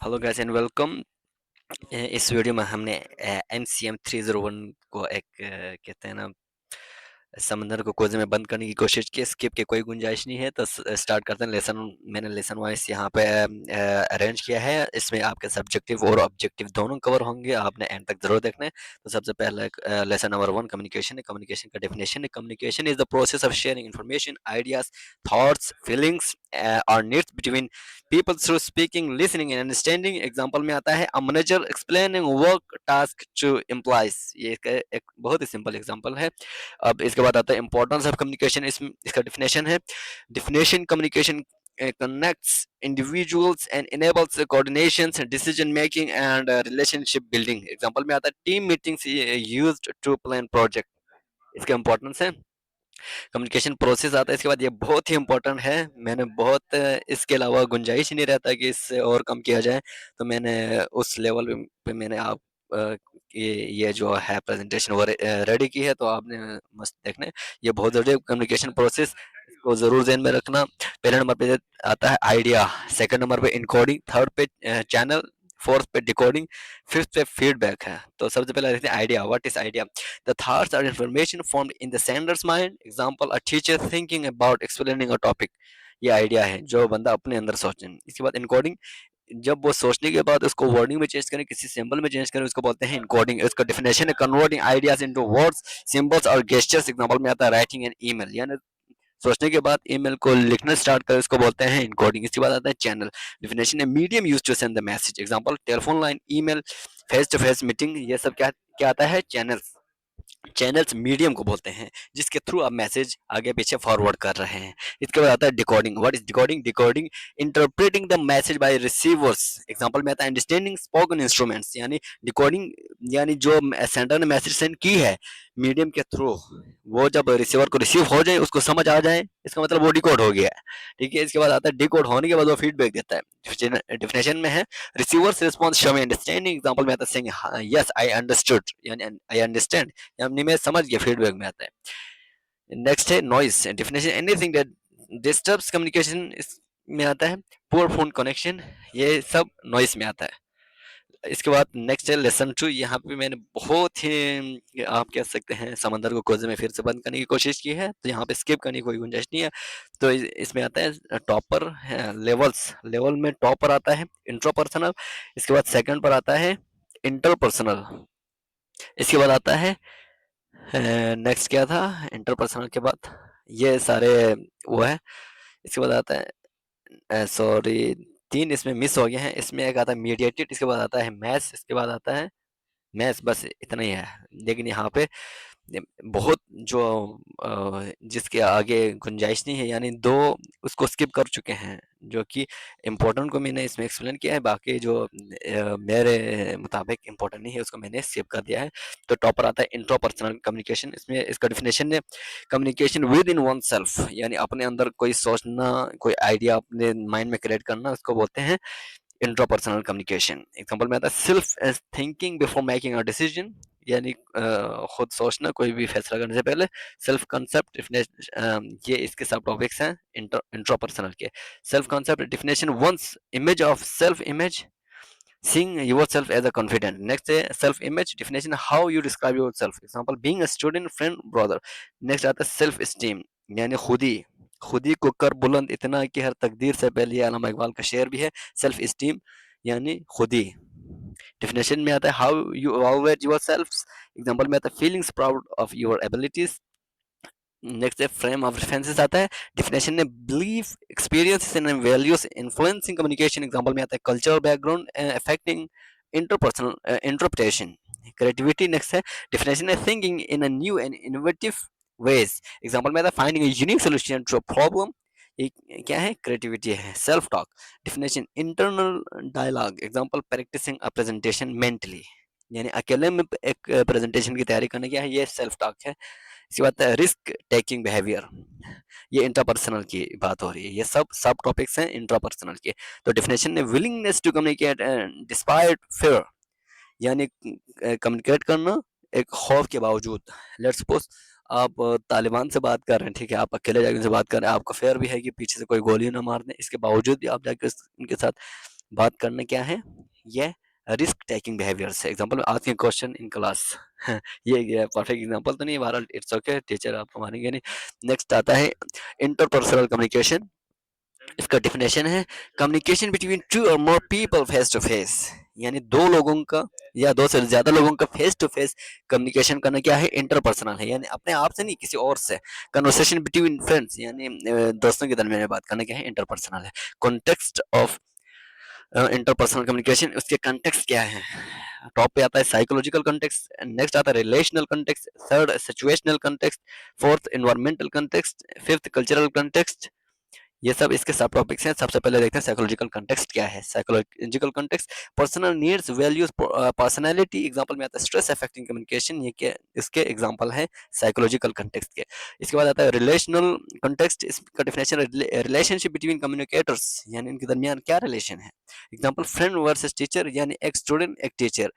Hello guys and welcome. इस video में हमने NCM 301 को एक कहते हैं ना समंदर को कोजे में बंद करने की कोशिश की। स्किप की कोई गुंजाइश नहीं है तो स्टार्ट करते हैं। मैंने लेसन वाइज यहाँ पे अरेंज किया है। इसमें आपके सब्जेक्टिव और ऑब्जेक्टिव दोनों कवर होंगे, आपने एंड तक जरूर देखना है। तो सबसे पहले लेसन नंबर 1 कम्युनिकेशन है। कम्युनिकेशन का डेफिनेशन है, communication is the process of sharing information, ideas, thoughts, feelings और needs between people through speaking, listening and understanding. Example में आता है a manager explaining work task to employees. ये एक बहुत ही सिंपल एग्जांपल है। अब इसके बाद आता है इंपॉर्टेंस ऑफ कम्युनिकेशन। इसका डिफिनेशन है, definition communication connects individuals and enables coordination, decision making and relationship building। Example में आता है team meetings used to plan project। इसका इंपॉर्टेंस है, कम्युनिकेशन प्रोसेस आता है इसके बाद। ये बहुत ही इंपॉर्टेंट है, मैंने बहुत इसके अलावा गुंजाइश ही नहीं रहता कि इससे और कम किया जाए। तो मैंने उस लेवल पे मैंने आप ये जो है प्रेजेंटेशन वो रेडी की है, तो आपने मस्त देखना है। ये बहुत जरूरी है कम्युनिकेशन प्रोसेस, इसको जरूर ध्यान में रखना। पहले नंबर पे आता है आइडिया, सेकंड नंबर पे इनकोडिंग, थर्ड पे चैनल, फोर्थ पे डिकोडिंग, फिफ्थ पे फीडबैक है। तो सबसे पहले देखते हैं idea. What is idea? The thoughts are information formed in the sender's mind. Example, a teacher thinking about explaining a topic। ये आइडिया है जो बंदा अपने अंदर सोचे। इसके बाद इनकोडिंग, जब वो सोचने के बाद उसको वर्डिंग में चेंज करें, किसी सिंबल में चेंज करें, उसको बोलते हैं इनकोडिंग। इसका डेफिनेशन है converting ideas into words, symbols और गेस्चर्स। एग्जांपल में आता है राइटिंग एन ईमेल, यानी सोचने के बाद ईमेल को लिखना स्टार्ट करें, उसको बोलते हैं इनकोडिंग। इसके बाद आता है चैनल। डेफिनेशन है medium use to send the message. Example telephone line, email, face to face meeting. ये सब क्या क्या आता है? चैनल। चैनल्स मीडियम को बोलते हैं जिसके थ्रू आप मैसेज आगे पीछे फॉरवर्ड कर रहे हैं। इसके बाद आता है decoding. What is decoding? Decoding interpreting the message by receivers. Example में आता है अंडरस्टैंडिंग स्पोकन इंस्ट्रूमेंट्स। यानी डिकोडिंग यानी जो सेंडर ने मैसेज सेंड की है मीडियम के थ्रू, वो जब रिसीवर को रिसीव हो जाए, उसको समझ आ जाए, इसका मतलब वो डिकोड हो गया है। ठीक है, इसके बाद आता है डिकोड होने के बाद वो फीडबैक देता है। डेफिनेशन में है receivers response showing understanding. Example में आता है सेइंग यस आई अंडरस्टूड, यानी आई अंडरस्टैंड, यानी मैं समझ गया, फीडबैक में आता है। नेक्स्ट है noise. Definition anything that disturbs communication में आता है। पुअर फोन कनेक्शन, ये सब नॉइस में आता है। इसके बाद नेक्स्ट है लेसन 2। यहाँ पे मैंने बहुत ही आप कह सकते हैं समंदर को कोजे में फिर से बंद करने की कोशिश की है, तो यहाँ पे स्किप करने की कोई गुंजाइश नहीं है। तो इसमें आता है टॉपर लेवल्स। लेवल में टॉपर आता है इंट्रोपर्सनल, इसके बाद सेकंड पर आता है इंटरपर्सनल, इसके बाद आता है नेक्स्ट क्या था इंटरपर्सनल के बाद, ये सारे वो है। इसके बाद आता है सॉरी, तीन इसमें मिस हो गए हैं। इसमें एक आता है मीडिएटेड, इसके बाद आता है मैथ्स, इसके बाद आता है मैथ्स, बस इतना ही है। लेकिन यहाँ पे बहुत जो जिसके आगे गुंजाइश नहीं है, यानी दो उसको स्किप कर चुके हैं, जो कि इम्पोर्टेंट को मैंने इसमें एक्सप्लेन किया है, बाकी जो मेरे मुताबिक इम्पोर्टेंट नहीं है उसको मैंने स्किप कर दिया है। तो टॉपर आता है इंट्रापर्सनल कम्युनिकेशन। इसमें इसका डिफिनेशन है communication with in one self, यानी अपने अंदर कोई सोचना, कोई आइडिया अपने माइंड में क्रिएट करना, उसको बोलते हैं इंट्रापर्सनल कम्युनिकेशन। एग्जांपल में आता है self thinking before making a decision, यानी खुद सोचना कोई भी फैसला करने से पहले। सेल्फ कंसेप्ट, ये इसके सब टॉपिक्स हैं इंट्रापर्सनल के। Self concept definition one's image of self image, seeing yourself as a confident। next है self image definition, how you describe yourself। example being a student, friend, brother। next आता है self esteem, यानी खुदी को कर बुलंद इतना कि हर तकदीर से पहले, ये अल्लामा इकबाल का शेर भी है। सेल्फ esteem यानी खुदी। definition में आता है how you evaluate yourself। example में आता है feelings proud of your abilities। Next है फ्रेम ऑफ रेफरेंसेस आता है। डिफिनेशन में belief, experience and values influencing communication. Example में आता है cultural background affecting interpersonal interpretation. Creativity next है। डिफिनेशन है thinking in a new and innovative ways. Example में आता है finding a unique solution to a problem. ये क्या है? क्रिएटिविटी है। Self talk definition internal dialogue. Example practicing a presentation mentally, यानी अकेले में एक प्रेजेंटेशन की तैयारी करने क्या है, ये सेल्फ टॉक है। इसके बाद रिस्क टेकिंग बिहेवियर, ये इंट्रापर्सनल की बात हो रही है। ये सब सब टॉपिक्स हैं इंट्रापर्सनल के। तो डेफिनेशन है willingness to communicate despite fear, यानी कम्युनिकेट करना एक खौफ के बावजूद। लेट्स सपोज आप तालिबान से बात कर रहे हैं, ठीक है, आप अकेले जाके उनसे बात कर रहे हैं, आपको फेयर भी है कि पीछे से कोई गोली ना मार दे, इसके बावजूद भी आप जाके उनके साथ बात करना क्या है, ये रिस्क टेकिंग बिहेवियर्स है। Example asking question in class ये परफेक्ट एग्जांपल तो नहीं है, बहरहाल इट्स ओके, टीचर आपको मानेंगे नहीं। नेक्स्ट आता है इंटरपर्सनल कम्युनिकेशन। इसका डेफिनेशन है कम्युनिकेशन बिटवीन टू और more people face to face, यानी दो लोगों का या दो से ज्यादा लोगों का फेस टू फेस कम्युनिकेशन करना क्या है, इंटरपर्सनल है, यानी अपने आप से नहीं किसी और से। कन्वर्सेशन बिटवीन फ्रेंड्स, यानी दोस्तों के दरमियान में बात करना क्या है, इंटरपर्सनल है। कॉन्टेक्स्ट ऑफ इंटरपर्सनल कम्युनिकेशन, उसके कंटेक्स्ट क्या है। टॉप पे आता है साइकोलॉजिकल कंटेक्स्ट, नेक्स्ट आता है relational context, third situational context, fourth environmental context, fifth cultural context. ये सब इसके सब टॉपिक्स हैं। सबसे पहले देखते हैं साइकोलॉजिकल कंटेक्स्ट क्या है। Psychological context personal needs values personality, example में आता है स्ट्रेस अफेक्टिंग कम्युनिकेशन, ये क्या इसके एग्जांपल है साइकोलॉजिकल कंटेक्स्ट के। इसके बाद आता है रिलेशनल कंटेक्स्ट, इसका डेफिनेशन रिलेशनशिप बिटवीन कम्युनिकेटर्स, यानी इनके दरमियान क्या रिलेशन है। एग्जांपल फ्रेंड वर्सेस टीचर, यानी एक स्टूडेंट एक टीचर,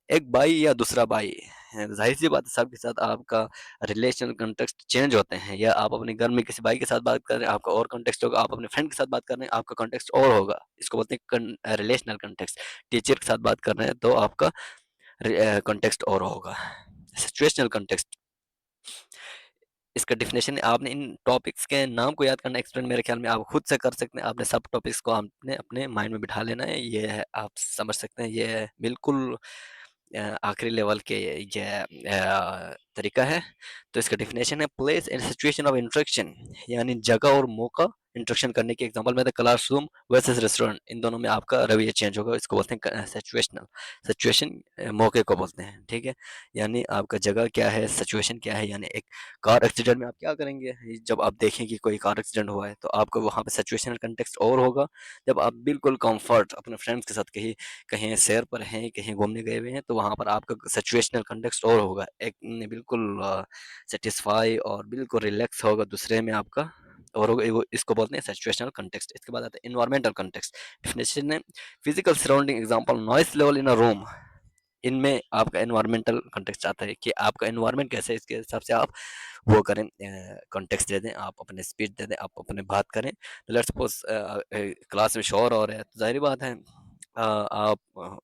एक भाई या दूसरा भाई। जाहिर सी बात है सबके साथ आपका रिलेशनल कॉन्टेक्स्ट चेंज होते हैं, या आप अपने घर में किसी भाई के साथ बात कर रहे हैं आपका और कॉन्टेक्स्ट होगा, आप अपने फ्रेंड के साथ बात कर रहे हैं आपका कॉन्टेक्स्ट और होगा, इसको बोलते हैं रिलेशनल कॉन्टेक्स्ट। टीचर के साथ बात कर रहे हैं तो आपका कॉन्टेक्स्ट और होगा। सिचुएशनल कॉन्टेक्स्ट, इसका डेफिनेशन आपने इन टॉपिक्स के नाम को याद करना, एक्सप्लेन मेरे ख्याल में आप खुद से कर सकते हैं। आपने सब टॉपिक्स को आपने अपने माइंड में बिठा लेना है, ये आप समझ सकते हैं, ये बिल्कुल आखिरी लेवल के ये तरीका है। तो इसका डेफिनेशन है place and situation of interaction, यानी जगह और मौका इंटरेक्शन करने के। एग्जांपल में क्लासरूम वर्सेस रेस्टोरेंट, इन दोनों में आपका रवैया चेंज होगा, इसको बोलते हैं सिचुएशनल। सिचुएशन मौके को बोलते हैं, ठीक है। यानी आपका जगह क्या है, सिचुएशन क्या है, यानी एक कार एक्सीडेंट में आप क्या करेंगे, जब आप देखें कि कोई कार एक्सीडेंट हुआ है तो आपको वहाँ पे सिचुएशनल कंटेक्स्ट और होगा। जब आप बिल्कुल कंफर्ट अपने फ्रेंड्स के साथ कहीं कहीं सैर पर हैं, कहीं घूमने गए हुए हैं, तो वहाँ पर आपका सिचुएशनल कॉन्टेक्स्ट और होगा, एक बिल्कुल सेटिस्फाई और बिल्कुल रिलैक्स होगा दूसरे में आपका और होगा, इसको बोलते हैं सिचुएशनल कॉन्टेक्स्ट। इसके बाद आता है एनवायरमेंटल कॉन्टेक्स्ट। डेफिनेशन है physical surrounding, example noise level in a room. इनमें आपका एनवायरमेंटल कॉन्टेक्स्ट आता है कि आपका एनवायरनमेंट कैसा है, इसके हिसाब से आप वो करें, कॉन्टेक्स्ट दे दें, आप अपने स्पीच दे दें, आप अपने बात करें। लेट्स सपोज क्लास में शोर हो रहा है, तो जाहिर बात है आप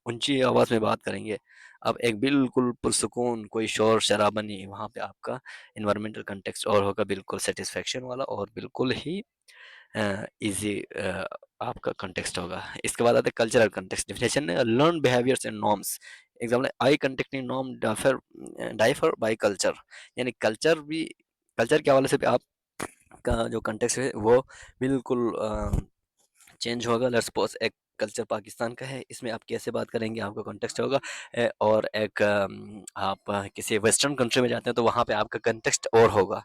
ऊंची आवाज़ में बात करेंगे। अब एक बिल्कुल पुरसुकून कोई शोर शराबा नहीं, वहाँ पे आपका एनवायरमेंटल कॉन्टेक्स्ट और होगा बिल्कुल सेटिस्फेक्शन वाला और बिल्कुल ही ईज़ी आपका कॉन्टेक्स्ट होगा। इसके बाद आता है कल्चरल कॉन्टेक्स्ट। डेफिनेशन है learn behaviours and norms, example eye contacting norm differ differ by culture, यानी कल्चर भी, कल्चर के हवाले से भी आपका जो कॉन्टेक्स्ट है वो बिल्कुल चेंज होगा। लेट्स सपोज एक कल्चर पाकिस्तान का है, इसमें आप कैसे बात करेंगे आपका कॉन्टेक्स्ट होगा। और एक आप किसी वेस्टर्न कंट्री में जाते हैं तो वहाँ पे आपका कॉन्टेक्स्ट और होगा,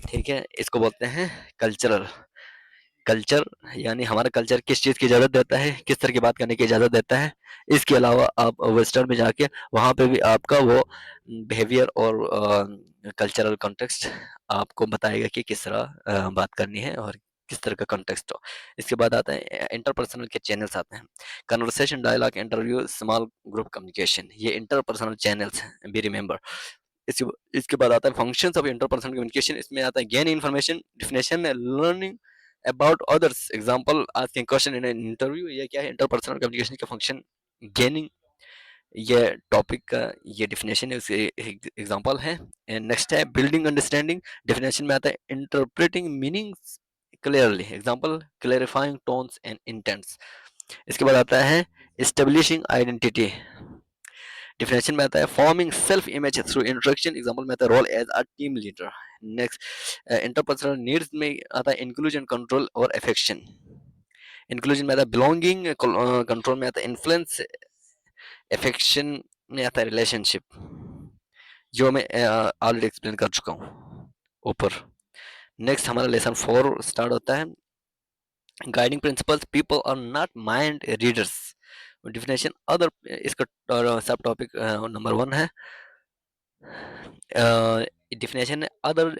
ठीक है। इसको बोलते हैं कल्चरल। कल्चर यानी हमारा कल्चर किस चीज़ की इजाज़त देता है, किस तरह की बात करने की इजाज़त देता है। इसके अलावा आप वेस्टर्न में जाके वहाँ पे भी आपका वो बिहेवियर और कल्चरल कॉन्टेक्स्ट आपको बताएगा कि किस तरह बात करनी है और किस तरह का कॉन्टेक्स्ट हो। इसके बाद आता है इंटरपर्सनल के चैनल्स आते हैं। Conversation, dialogue, interview, small group communication, ये इंटरपर्सनल चैनल्स हैं, बी रिमेंबर। इसके इसके बाद आता है फंक्शंस ऑफ इंटरपर्सनल कम्युनिकेशन। इसमें आता है गेन इन्फॉर्मेशन, डेफिनेशन है learning about others, example asking question in an interview. ये क्या है, इंटरपर्सनल कम्युनिकेशन का फंक्शन गेनिंग, ये टॉपिक का ये डेफिनेशन है, उसके एग्जांपल है। एंड नेक्स्ट है बिल्डिंग अंडरस्टैंडिंग। डेफिनेशन में आता है interpreting meanings clearly, example clarifying tones and intents. इसके बाद आता है एस्टेब्लिशिंग आइडेंटिटी। डिफिनेशन में आता है forming self image through interaction, example में आता है role as a team leader. Next interpersonal needs में आता है इंक्लूजन, कंट्रोल और अफेक्शन। इंक्लूजन में आता है बिलोंगिंग, कंट्रोल में आता है इन्फ्लुएंस, अफेक्शन में आता है रिलेशनशिप, जो मैं ऑलरेडी एक्सप्लेन कर चुका हूँ ऊपर। नेक्स्ट हमारा लेसन 4 स्टार्ट होता है guiding principles, people are not mind readers. Definition other, इसका सब टॉपिक नंबर 1 है। डेफिनेशन अदर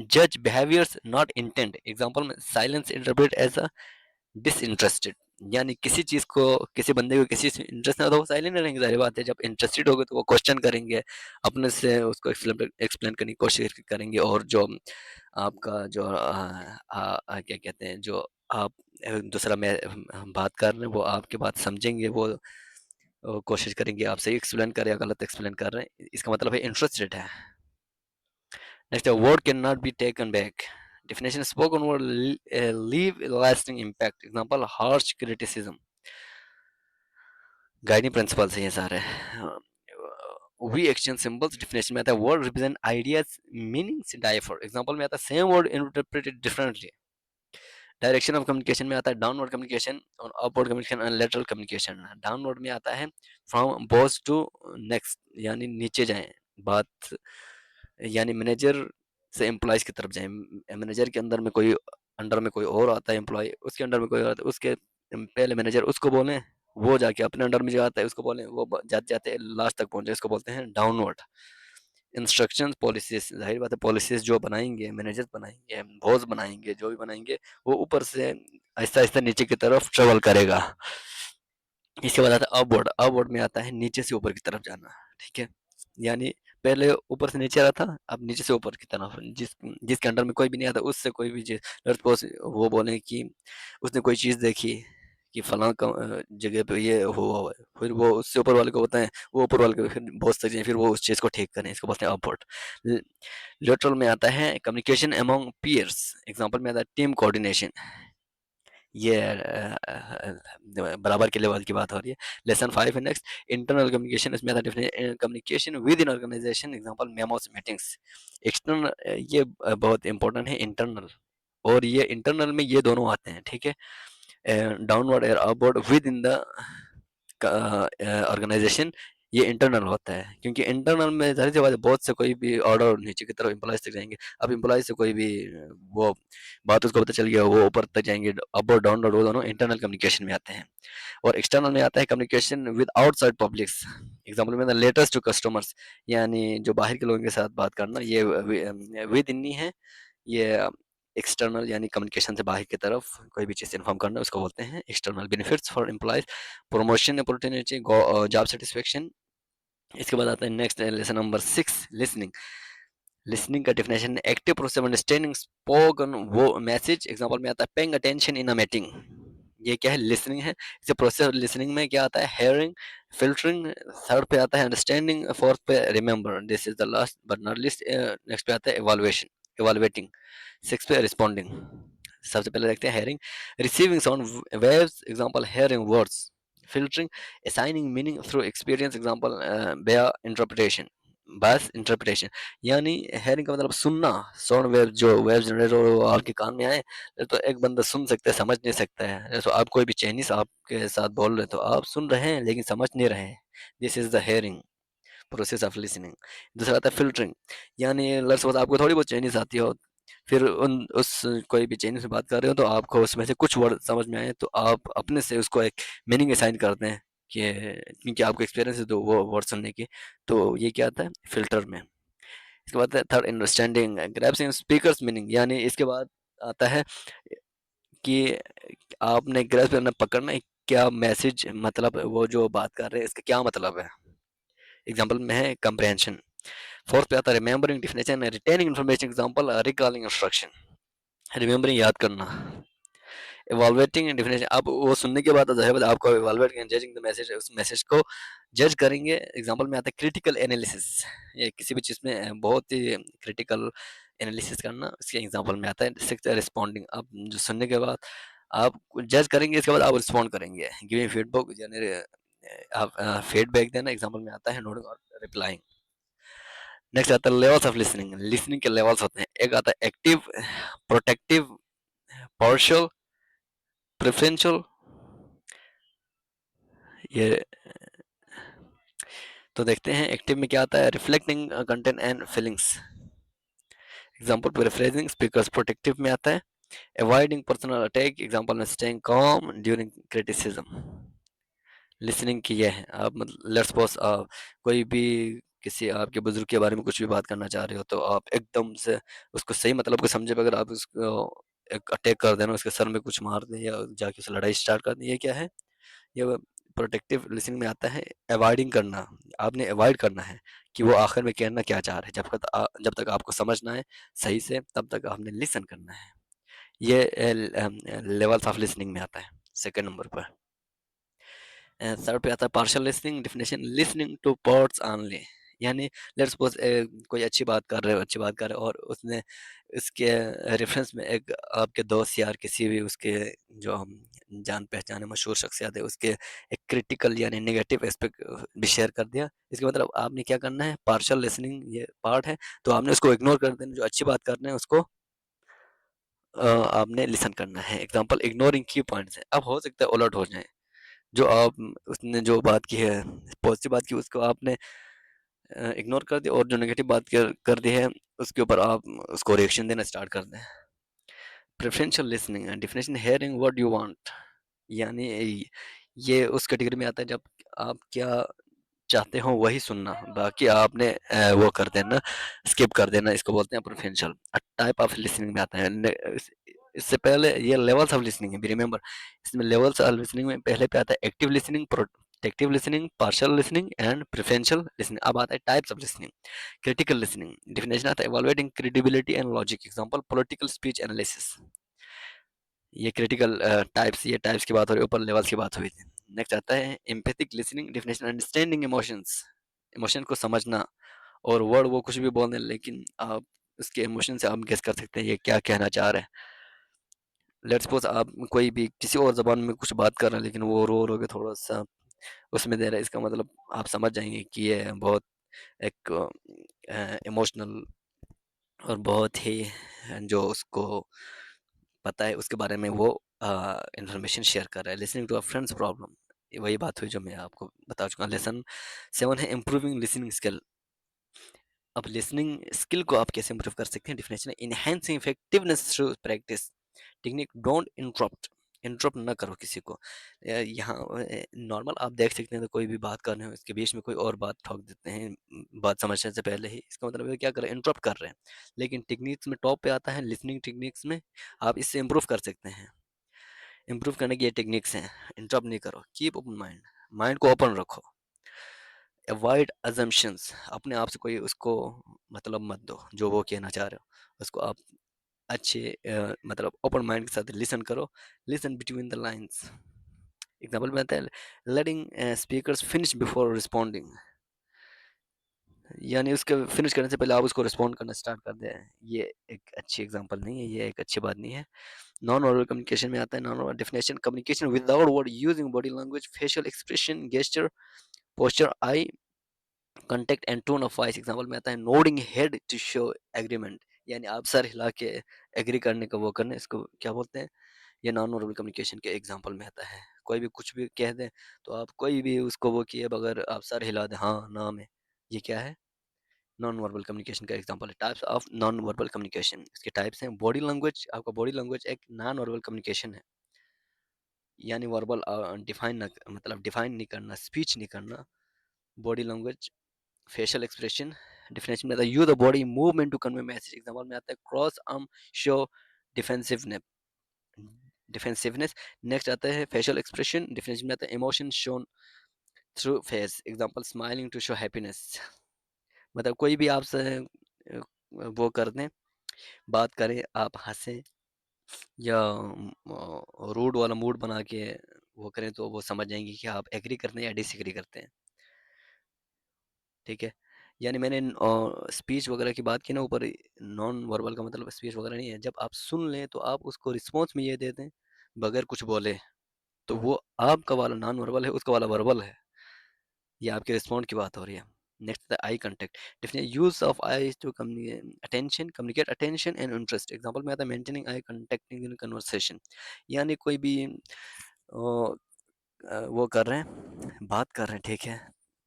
जज बिहेवियर्स नॉट इंटेंट, एग्जांपल में silence interpret as a disinterested, यानी किसी चीज़ को, किसी बंदे को किसी से इंटरेस्ट ना हो तो वो साइलेंट रहेंगे, जाहिर बात है। जब इंटरेस्टेड होगे तो वो क्वेश्चन करेंगे, अपने से उसको एक्सप्लेन करने की कोशिश करेंगे, और जो आपका जो क्या कहते हैं, जो आप दूसरा मैं हम बात कर रहे हैं वो आपकी बात समझेंगे, वो कोशिश करेंगे आप सही एक्सप्लेन करें या गलत एक्सप्लेन कर रहे हैं, इसका मतलब है इंटरेस्टेड है। नेक्स्ट है word can not be taken back. Definition spoken word leave lasting impact. Example harsh criticism. Guiding principles हैं ये सारे। We exchange symbols. डेफिनेशन में आता है word represent ideas meanings differ. Example में आता है same word interpreted differently. Direction of communication में आता है डाउनवर्ड कम्युनिकेशन और upward communication and lateral communication. Downward में आता है फ्रॉम बॉस टू नेक्स्ट, यानी नीचे जाएं बात, यानी मैनेजर से एम्प्लॉयज की तरफ जाएं। मैनेजर के अंदर में कोई, अंडर में कोई और आता है एम्प्लॉय, उसके अंडर में कोई और आता है, उसके पहले मैनेजर उसको बोलें, वो जाके अपने अंडर में जो आता है उसको बोलें, वो जाते जाते लास्ट तक पहुंचे, इसको बोलते हैं डाउनवर्ड। इंस्ट्रक्शंस पॉलिसीज, जाहिर बात है पॉलिसीज जो बनाएंगे मैनेजर बनाएंगे बॉस बनाएंगे जो भी बनाएंगे, वो ऊपर से आहिस्ता आहिस्ता नीचे की तरफ ट्रेवल करेगा। इसके बाद आता है अपवर्ड। अपवर्ड में आता है नीचे से ऊपर की तरफ जाना, ठीक है, यानी पहले ऊपर से नीचे आ रहा था, अब नीचे से ऊपर की तरफ, जिसके अंडर में कोई भी नहीं आता उससे कोई भी चीज, लेट्स वो बोले कि उसने कोई चीज देखी कि फलां जगह पे ये हुआ हुआ है, फिर वो उससे ऊपर वाले को बताएं, वो ऊपर वाले को फिर बॉस तक जाए, फिर वो उस चीज को ठीक करें, इसको बोलते हैं अपवर्ड। लेटरल में आता है कम्युनिकेशन अमंग पीयर्स। एग्जांपल में आता है टीम कोऑर्डिनेशन। ये बराबर के लेवल की बात हो रही है। लेसन 5 है नेक्स्ट, इंटरनल कम्युनिकेशन। इसमें आता है communication within organization. Example memos meetings. External, ये बहुत इंपॉर्टेंट है, इंटरनल और ये इंटरनल में ये दोनों आते हैं, ठीक है। डाउनवर्ड और upward within the organization, ये इंटरनल होता है, क्योंकि इंटरनल में जाहिर सी बात है बहुत से कोई भी ऑर्डर नीचे की तरफ एम्प्लॉयज तक जाएंगे। अब एम्प्लॉयज से कोई भी वो बात उसको पता चल गया, वो ऊपर तक जाएंगे। अप और डाउन वो दोनों इंटरनल कम्युनिकेशन में आते हैं। और एक्सटर्नल में आता है communication with outside publics. Example में लेटेस्ट टू कस्टमर्स, यानी जो बाहर के लोगों के साथ बात करना, ये विद इन ही है। ये एक्सटर्नल यानी कम्युनिकेशन से बाहर की तरफ कोई भी चीज़ इन्फॉर्म करना, उसको बोलते हैं external. Benefits for employees, promotion opportunity, job satisfaction. इसके बाद आता है next lesson number 6, listening. Listening का definition active process of understanding spoken वो मैसेज। एग्जांपल में आता है paying attention in a meeting. ये क्या है, लिसनिंग है। इसे प्रोसेस ऑफ लिसनिंग में क्या आता है, हेयरिंग, फिल्टरिंग। थर्ड पे आता है अंडरस्टैंडिंग, फोर्थ पे remember, this is the last but not list. Next पे आता है इवैल्यूएशन, इवैल्यूएटिंग। सिक्स पे रिस्पॉन्डिंग। सबसे पहले देखते हैं hearing, receiving sound waves. Example hearing words. Filtering, assigning meaning through experience। Example बेया इंटरप्रिटेशन, बस इंटरप्रिटेशन, यानी हेयरिंग का मतलब सुनना। साउंड वेव जो वेव जनरेट हो वो आपके कान में आए, तो एक बंदा सुन सकता है समझ नहीं सकता है। तो आप कोई भी चाइनीज आपके साथ बोल रहे, तो आप सुन रहे हैं लेकिन समझ नहीं रहे हैं। This is the hearing process of listening. दूसरा आता है फिल्टरिंग, यानी लेट्स सपोज आपको थोड़ी बहुत चाइनीज आती हो, फिर उन उस कोई भी चाइनीज में बात कर रहे हो तो आपको उसमें से कुछ वर्ड समझ में आए, तो आप अपने से उसको एक मीनिंग असाइन करते हैं कि, क्योंकि आपको एक्सपीरियंस है तो वो वर्ड सुनने की। तो ये क्या आता है फिल्टर में। इसके बाद third understanding, grasping speakers meaning, यानी इसके बाद आता है कि आपने ग्रैस्प करना, पकड़ना है, क्या मैसेज, मतलब वो जो बात कर रहे हैं इसका क्या मतलब है। एग्जांपल में है कंप्रहेंशन। फोर्थ पे आता है remembering, definition retaining information. Example recalling instruction, remembering याद करना। इवैल्यूएटिंग डेफिनेशन, अब वो सुनने के बाद ज़ाहिर बात है आपको इवैल्यूएट करेंगे, जजिंग द मैसेज, उस मैसेज को जज करेंगे। एग्जांपल में आता है क्रिटिकल एनालिसिस, ये किसी भी चीज़ में बहुत ही क्रिटिकल एनालिसिस करना, इसके एग्जांपल में आता है। सिक्स्थ रिस्पॉन्डिंग, अब जो सुनने के बाद आप जज करेंगे, इसके बाद आप रिस्पॉन्ड करेंगे, गिविंग फीडबैक, यानी आप फीडबैक देना। एग्जांपल में आता है नोटिंग और रिप्लाइंग। नेक्स्ट आता है लेवल्स ऑफ लिसनिंग। लिसनिंग के लेवल्स होते हैं, एक आता है एक्टिव, प्रोटेक्टिव, पार्शियल, प्रेफरेंशियल। ये तो देखते हैं एक्टिव में क्या आता है, reflecting content and feelings. Example paraphrasing, speakers protective में आता है। अवॉइडिंग पर्सनल अटैक, एग्जांपल में staying calm during criticism. Listening की ये है, आप मतलब लेट्स सपोज कोई भी किसी आपके बुजुर्ग के बारे में कुछ भी बात करना चाह रहे हो, तो आप एकदम से उसको सही मतलब को समझे बगैर आप उसको एक अटैक कर देना, उसके सर में कुछ मार दें या जाके उससे लड़ाई स्टार्ट कर दें, ये क्या है, ये प्रोटेक्टिव लिसनिंग में आता है। अवॉइडिंग करना, आपने अवॉइड करना है कि वो आखिर में कहना क्या चाह रहे हैं, जब तक आपको समझना है सही से, तब तक आपने लिसन करना है। ये लेवल्स ऑफ लिसनिंग में आता है सेकंड नंबर पर। थर्ड पे आता है partial listening definition, listening two parts only. यानी लेट्स सपोज कोई अच्छी बात कर रहे हो और उसने इसके रेफरेंस में एक आपके दोस्त यार किसी भी उसके जो हम जान पहचाने मशहूर शख्सियत है उसके एक क्रिटिकल यानी नेगेटिव एस्पेक्ट भी शेयर कर दिया। इसका मतलब आपने क्या करना है, पार्शियल लिसनिंग ये पार्ट है तो आपने उसको इग्नोर कर देना, जो अच्छी बात कर रहे हैं उसको आपने लिसन करना है। एग्जाम्पल इग्नोरिंग की पॉइंट्स है। अब हो सकता है उलट हो जाए, जो आप उसने जो बात की है पॉजिटिव बात की उसको आपने इग्नोर कर दिया और जो नेगेटिव बात कर दी है उसके ऊपर आप उसको रिएक्शन देना स्टार्ट कर दें। Preferential listening definition hearing what you want, यानी ये उस कैटेगरी में आता है जब आप क्या चाहते हो वही सुनना, बाकी आपने वो कर देना, स्किप कर देना, इसको बोलते हैं प्रेफरेंशियल। टाइप ऑफ लिसनिंग में आता है इससे पहले ये लेवल्स ऑफ लिसनिंग है, रिमेंबर इसमें लेवल्स ऑफ लिसनिंग में पहले पे आता है active listening, protective listening, partial listening and preferential listening. अब आता है types of listening. Critical listening definition आता है evaluating credibility and logic, example political speech analysis. ये क्रिटिकल टाइप्स, ये टाइप्स की बात हो रही है, ऊपर लेवल्स की बात हुई थी। नेक्स्ट आता है empathic listening definition, understanding emotions, emotion को समझना, और वर्ड वो कुछ भी बोल दें लेकिन आप उसके इमोशन से आप गेस कर सकते हैं ये क्या कहना चाह रहे हैं। लेट्स सपोज आप कोई भी किसी और ज़बान में कुछ बात कर रहे हैं लेकिन वो रो के थोड़ा-सा उसमें दे रहा है, इसका मतलब आप समझ जाएँगे कि ये बहुत एक इमोशनल और बहुत ही जो उसको पता है उसके बारे में वो इन्फॉर्मेशन शेयर कर रहा है। Listening to a friend's problem, वही बात हुई जो मैं आपको बता चुका हूँ। लेसन 7 है इम्प्रूविंग लिसनिंग स्किल। अब लिसनिंग स्किल को आप कैसे इंप्रूव कर सकते हैं, डेफिनेशन है enhancing effectiveness through practice. Technique don't interrupt, interrupt ना करो किसी को। यहाँ नॉर्मल आप देख सकते हैं तो कोई भी बात कर रहे हो इसके बीच में कोई और बात ठोक देते हैं बात समझने से पहले ही, इसका मतलब है क्या कर रहे हैं, इंटरप्ट कर रहे हैं। लेकिन टेक्निक्स में टॉप पे आता है लिसनिंग टेक्निक्स में, आप इससे इंप्रूव कर सकते हैं। इंप्रूव करने की ये टेक्निक्स हैं, इंटरप्ट नहीं करो, कीप ओपन माइंड, माइंड को ओपन रखो। अवॉइड अजम्पशंस, अपने आप से कोई उसको मतलब मत दो, जो वो कहना चाह रहे हो उसको आप अच्छे मतलब ओपन माइंड के साथ लिसन करो। Listen between the lines, example में आता है लेटिंग स्पीकर्स फिनिश बिफोर रिस्पॉन्डिंग, यानी उसके फिनिश करने से पहले आप उसको रिस्पॉन्ड करना स्टार्ट कर दें। ये एक अच्छी एग्जांपल नहीं है, ये एक अच्छी बात नहीं है। नॉन वर्बल कम्युनिकेशन में आता है, non verbal definition communication without word using body language, facial expression, gesture, posture, eye contact and tone of voice. Example में आता है nodding head to show agreement, यानी आप सर हिला के एग्री करने का वो करने, इसको क्या बोलते हैं, ये नॉन वर्बल कम्युनिकेशन के एग्जांपल में आता है। कोई भी कुछ भी कह दें तो आप कोई भी उसको वो किए बगैर आप सर हिला दें हाँ ना में, ये क्या है, नॉन वर्बल कम्युनिकेशन का एग्जांपल है। Types of non verbal communication, इसके टाइप्स हैं बॉडी लैंग्वेज, आपका बॉडी लैंग्वेज एक नॉन वर्बल कम्युनिकेशन है, यानी वर्बल डिफाइन ना मतलब डिफाइन नहीं करना, स्पीच नहीं करना। Body language, facial expression, definition में आता है use the body movement to convey message. Example में आता है cross arm show defensiveness, defensiveness. Next आता है फेशियल एक्सप्रेशन, डेफिनेशन में आता है emotion shown through face. Example smiling to show happiness, मतलब कोई भी आपसे वो कर दें, बात करें, आप हंसें या रूड वाला मूड बना के वो करें तो वो समझ जाएंगे कि आप एग्री करते हैं या डिसएग्री करते हैं। ठीक है, यानी मैंने स्पीच वगैरह की बात की ना ऊपर, नॉन वर्बल का मतलब स्पीच वगैरह नहीं है। जब आप सुन लें तो आप उसको रिस्पॉन्स में ये दे दें बगैर कुछ बोले, तो वो आपका वाला नॉन वर्बल है, उसका वाला वर्बल है। ये आपके रिस्पॉन्ड की बात हो रही है। Next eye contact, definition use of eyes to attention, communicate attention and interest. Example में आता है maintaining eye contact in conversation, यानी कोई भी वो कर रहे हैं, बात कर रहे हैं, ठीक है,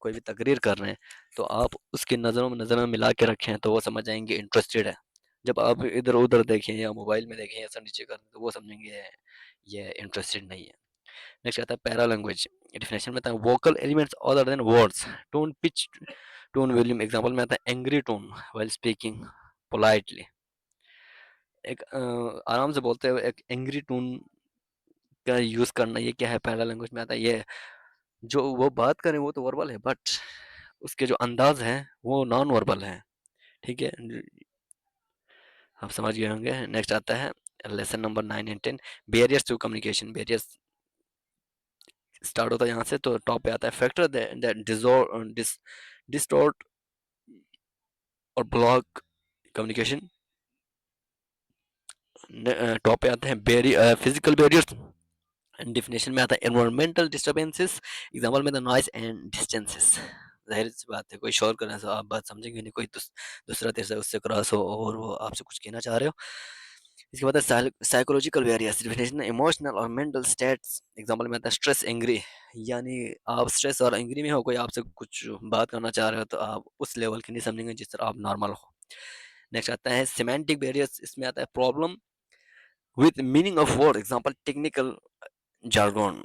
कोई भी तकरीर कर रहे हैं तो आप उसकी नज़रों में नज़रों में मिला के रखें तो वो समझ जाएंगे इंटरेस्टेड है। जब आप इधर उधर देखें या मोबाइल में देखें या सर नीचे कर तो वो समझेंगे ये इंटरेस्टेड नहीं है। नेक्स्ट आता है पैरा लैंग्वेज, डेफिनेशन में आता है vocal elements other than words, tone, pitch, tone, volume. Example में आता है angry tone while speaking politely, एक आराम से बोलते हुए एक एंग्री टोन का यूज करना, ये क्या है, पैरा लैंग्वेज में आता है। ये जो वो बात करें वो तो वर्बल है बट उसके जो अंदाज है वो नॉन वर्बल है। ठीक है, आप समझ गए होंगे। नेक्स्ट आता है lesson number 9 and 10, barriers to communication. Barriers start होता है यहाँ से, तो टॉप पे आता है फैक्टर दैट डिस्टॉर्ट और ब्लॉक कम्युनिकेशन। टॉप पे आते हैं फिजिकल बैरियर्स। डेफिनेशन में आता है एनवायरमेंटल डिस्टर्बेंसेस, एग्जांपल में द नॉइज एंड डिस्टेंसेस। जाहिर सी बात है, कोई शोर कर रहा है तो आप बात समझेंगे नहीं, कोई दूसरा तीसरा उससे क्रॉस हो और वो आपसे कुछ कहना चाह रहे हो। इसके बाद है साइकोलॉजिकल वेरिएंस, डेफिनेशन इमोशनल और मेंटल स्टेट्स, एग्जांपल में आता है स्ट्रेस एंग्री, यानी आप स्ट्रेस और एंग्री में हो, कोई आपसे कुछ बात करना चाह रहे हो तो आप उस लेवल की नहीं समझेंगे जिस तरह आप नॉर्मल हो। नेक्स्ट आता है सिमेंटिक बैरियर्स, इसमें आता है problem with meaning of word, example technical jargon।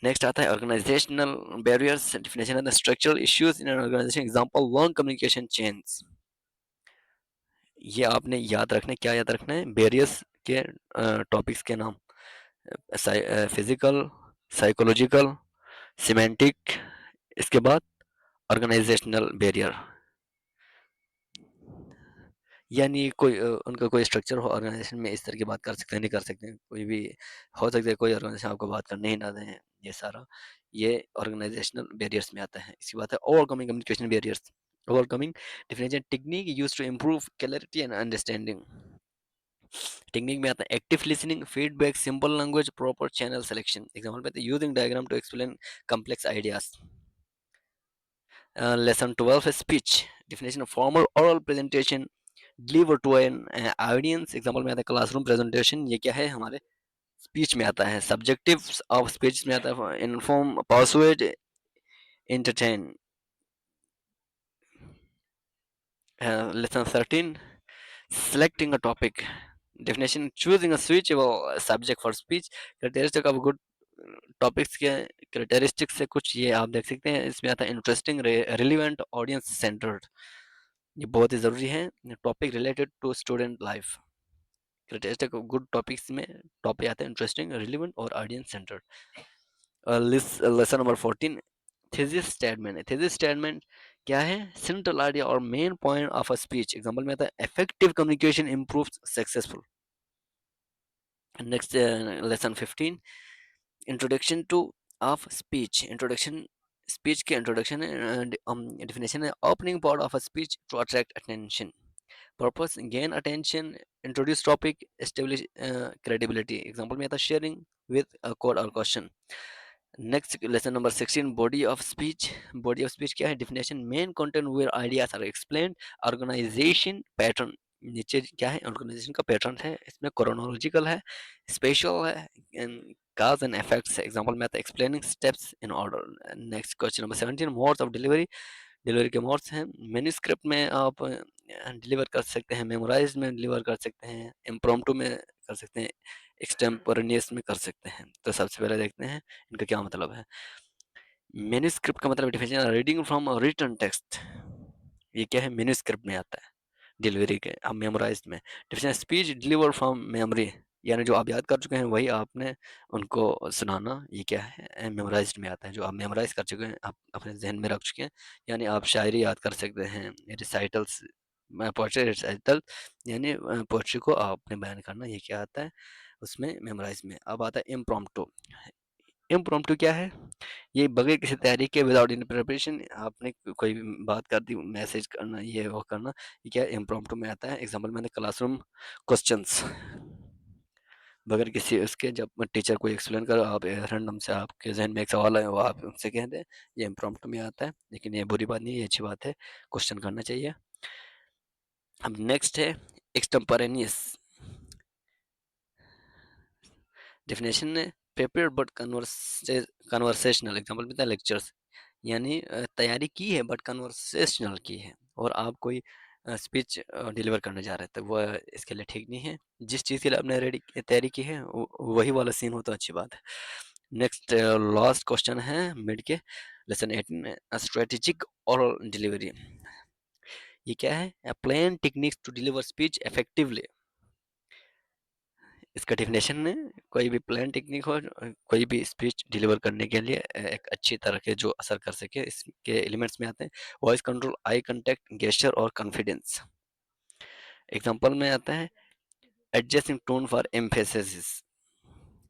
Next आता है ऑर्गेनाइजेशनल बैरियर्स, डेफिनेशन है the structural issues in an organization, example long communication chains. ये आपने याद रखना है, क्या याद रखना है, बैरियर्स के टॉपिक्स के नाम, फिजिकल, साइकोलॉजिकल, सिमेंटिक, इसके बाद ऑर्गेनाइजेशनल बैरियर। यानी कोई उनका कोई स्ट्रक्चर हो ऑर्गेनाइजेशन में, इस तरह की बात कर सकते हैं नहीं कर सकते हैं, कोई भी हो सकता है कोई ऑर्गेनाइजेशन आपको बात करने ही ना दें, ये सारा ये ऑर्गेनाइजेशनल बैरियर्स में आता है। इसकी बात है overcoming communication barriers. Overcoming definition technique use to improve clarity and understanding. Technique में आता है active listening, feedback, simple language, proper channel selection, example में using diagram to explain complex ideas। Lesson 12 है speech, definition formal oral presentation deliver to an audience, example में आता है classroom presentation, ये क्या है हमारे स्पीच में आता है। सब्जेक्टिव ऑफ स्पीच में आता है inform, persuade, entertain. Lesson 13 selecting a topic, definition choosing a suitable subject for speech, characteristic of good topics के कैरेक्टरिस्टिक्स से कुछ ये आप देख सकते हैं। इसमें आता है इंटरेस्टिंग, रिलीवेंट, ऑडियंस सेंटर्ड, ये बहुत ही ज़रूरी है। Topic related to student life, characteristic of good topics में टॉपिक आते हैं इंटरेस्टिंग, रिलीवेंट और audience centred. Lesson number 14 thesis statement. Thesis statement क्या है, सेंट्रल आइडिया और main point of a speech, example में आता है effective communication improves successful. Next lesson 15 introduction to of speech. Introduction speech के इंट्रोडक्शन है, definition है opening part of a speech to attract attention, purpose gain attention, introduce topic, establish credibility, example में आता है sharing with a code और question. Next lesson number 16 body of speech. Body of speech क्या है, definition main content where ideas are explained, organization pattern, नीचे क्या है organisation का पैटर्न है, इसमें क्रोनोलॉजिकल है, स्पेशल है, cause and effects है, एग्जांपल में आता है explaining steps in order. Next question number 17 modes of delivery. Delivery के मोड्स हैं, मैन्युस्क्रिप्ट में आप डिलीवर कर सकते हैं, मेमोराइज्ड में डिलीवर कर सकते हैं, इम्प्रॉम्प्टू में कर सकते हैं, एक्सटेम्पोरेनियस में कर सकते हैं। तो सबसे पहले देखते हैं इनका क्या मतलब है। मैन्युस्क्रिप्ट का मतलब definition reading from written text, ये क्या है मैन्युस्क्रिप्ट में आता है डिलीवरी के। अब मेमोराइज्ड में definition speech deliver from memory, यानी जो आप याद कर चुके हैं वही आपने उनको सुनाना, ये क्या है मेमोराइज्ड में आता है। जो आप मेमोराइज कर चुके हैं, आप अपने जहन में रख चुके हैं, यानी आप शायरी याद कर सकते हैं, रिसाइटल्स, पोएट्री रिसाइटल, यानी पोएट्री को आपने बयान करना, ये क्या आता है उसमें मेमोराइज में। अब आता है इम्प्रॉम्प्टू। इम्प्रॉम्प्टू क्या है, ये बगैर किसी तैयारी के विदाउट इन प्रिपरेशन आपने कोई भी बात कर दी, मैसेज करना, ये वो करना, ये क्या इम्प्रॉम्प्टू में आता है। एग्जांपल मैंने क्लासरूम क्वेश्चंस, बगैर किसी उसके जब टीचर को एक्सप्लेन करो, आप रैंडम से आपके जहन में एक सवाल है वो आप उनसे कह दें, ये इम्प्रॉम्प्टू में आता है। लेकिन ये बुरी बात नहीं है, ये अच्छी बात है, क्वेश्चन करना चाहिए। अब नेक्स्ट है एक्सटेम्पोरेनियस। डेफिनेशन है प्रिपेयर बट कन्वर्सेशनल, एग्जांपल में लेक्चर्स, यानी तैयारी की है बट कन्वर्सेशनल की है, और आप कोई स्पीच डिलीवर करने जा रहे हैं तो वो इसके लिए ठीक नहीं है। जिस चीज़ के लिए आपने रेडी तैयारी की है वही वाला सीन हो तो अच्छी बात है। नेक्स्ट लास्ट क्वेश्चन है मिड के लेसन 18 स्ट्रेटेजिक और डिलीवरी, ये क्या है, plan techniques to deliver speech effectively. इसका डेफिनेशन है कोई भी प्लान टेक्निक हो, कोई भी स्पीच डिलीवर करने के लिए एक अच्छी तरह के जो असर कर सके, इसके एलिमेंट्स में आते हैं voice control, eye contact, gesture और कॉन्फिडेंस। एग्जांपल में आता है एडजस्टिंग टोन फॉर एम्फेसिस।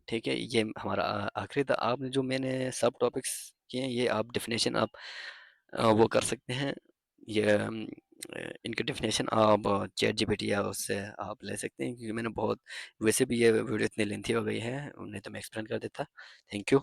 ठीक है, ये हमारा आखिरी था। आपने जो मैंने सब टॉपिक्स किए हैं, ये आप डेफिनेशन आप वो कर सकते हैं। ये इनकी डेफिनेशन आप चैट जीपीटी या उससे आप ले सकते हैं, क्योंकि मैंने बहुत, वैसे भी ये वीडियो इतनी लेंथी हो गई है, नहीं तो मैं एक्सप्लेन कर देता। Thank you.